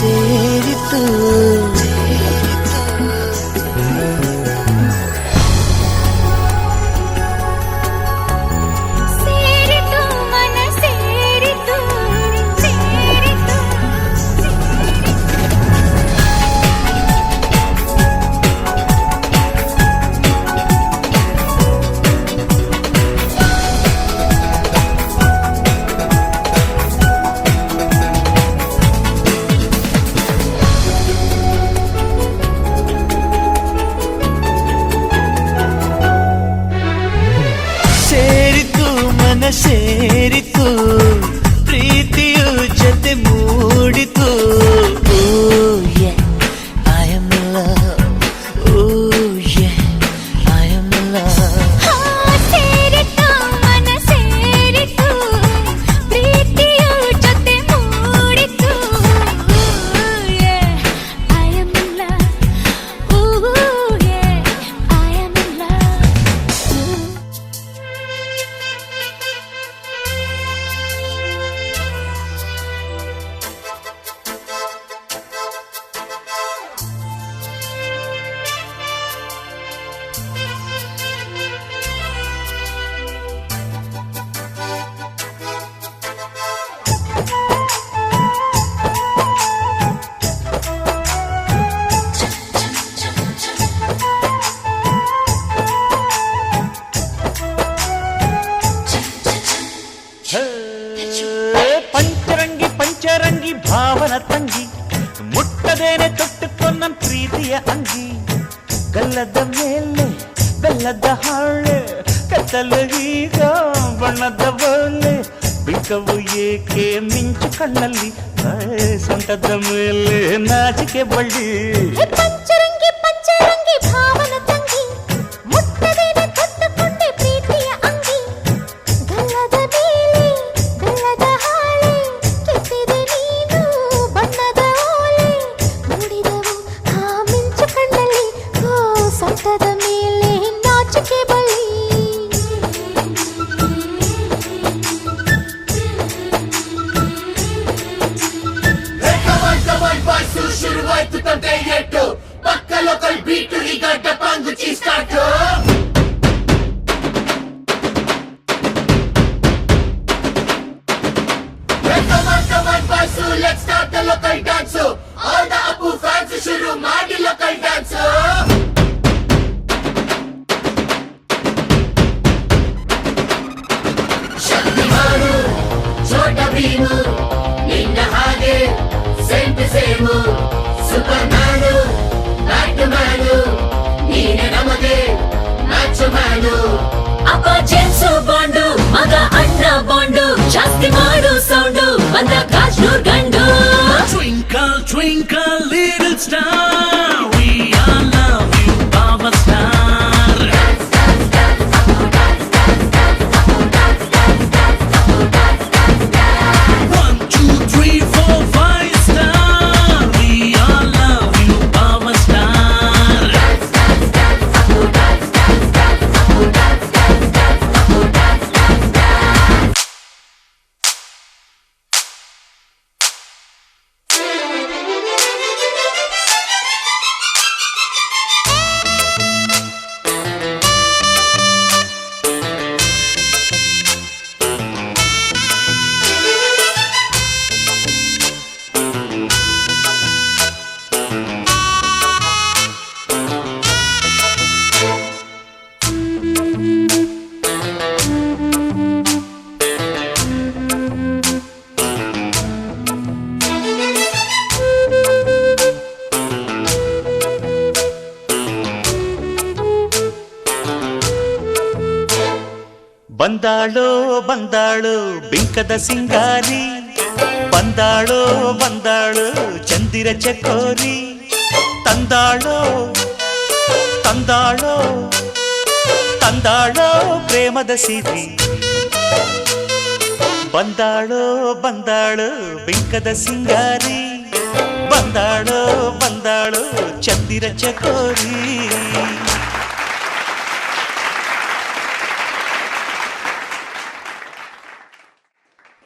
ಸೇರಿತು ಸೇರಿತು ಪ್ರೀತಿಯು ಜೊತೆ ಮೂಡಿತು I am in love I am in love ಸೇರಿತು ಮನ ಸೇರಿತು ಪ್ರೀತಿಯು ಜೊತೆ ಮೂಡಿತು I am in love I am in love ಪಂಚರಂಗಿ ಭಾವನ ತಂಗಿ ಮುಟ್ಟದೇನೆ ತೊಟ್ಟುಕೊಂಡ ಪ್ರೀತಿಯ ಅಂಗಿ ಗಲ್ಲದ ಮೇಲೆ ಬೆಲ್ಲದ ಹಾಳೆ ಕತ್ತಲು ಈಗ ಬಣ್ಣದ ಬೋಲೆ ಬಿಂಕವು ಏಕೆ ಮಿಂಚು ಕಣ್ಣಲ್ಲಿ ಸೊಂಟದ ಮೇಲೆ ನಾಚಿಕೆ ಬಳ್ಳಿ ಪಂಚರಂಗಿ ಭಾವನ ತಂಗಿ ಮುಟ್ಟದೇನೆ ತೊಟ್ಟುಕೊಂಡೆ ಪ್ರೀತಿಯ ಅಂಗಿ ಗಲ್ಲದ ಮೇಲೆ ಬೆಲ್ಲದ ಹಾಳೆ ಕೆತ್ತಿದೆ ನೀನು ಬಣ್ಣದ ಓಲೆ ನೋಡಿದವು ಆ ಮಿಂಚು ಕಣ್ಣಲ್ಲಿ ಸೊಂಟದ ಮೇಲೆ ನಾಚಿಕೆ ಬಳ್ಳಿ ಶುರುವಾಯ್ತು ತಂದೆ ಎಟ್ಟು ಪಕ್ಕ ಲೋಕಲ್ ಬೀಟು ಈಗ ಡಪಾಂಗು ಚೀ start Let's start the local dance. All the Apu fans ಶುರು ಮಾಡಿ local dance. ಶಕ್ತಿಮಾನು ಛೋಟ ಭೀಮು ನಿನ್ನ ಹಾಗೆ same to same superman batman ನೀನೆ ನಮಗೆ ಮ್ಯಾಚ್ ಮ್ಯಾನು ಅಪ್ಪ ಜೇಮ್ಸು ಬಾಂಡು ಮಗ ಅಣ್ಣ ಬಾಂಡು ಜಾಸ್ತಿ ಮಾಡು ಸೌಂಡು ಬಂದ ಕಾಶ್ನೂರ್ ಗಂಡು Twinkle twinkle little star we all love you our star One, two, three, four, five star we all love you our star ಬಂದಾಳೋ ಬಂದಾಳು ಬಿಂಕದ ಸಿಂಗಾರಿ ಬಂದಾಳೋ ಬಂದಾಳು ಚಂದಿರ ಚಕೋರಿ ತಂದಾಳೋ ತಂದಾಳೋ ತಂದಾಳೋ ಪ್ರೇಮದ ಸಿರಿ ಬಂದಾಳೋ ಬಂದಾಳು ಬಿಂಕದ ಸಿಂಗಾರಿ ಬಂದಾಳೋ ಬಂದಾಳು ಚಂದಿರ ಚಕೋರಿ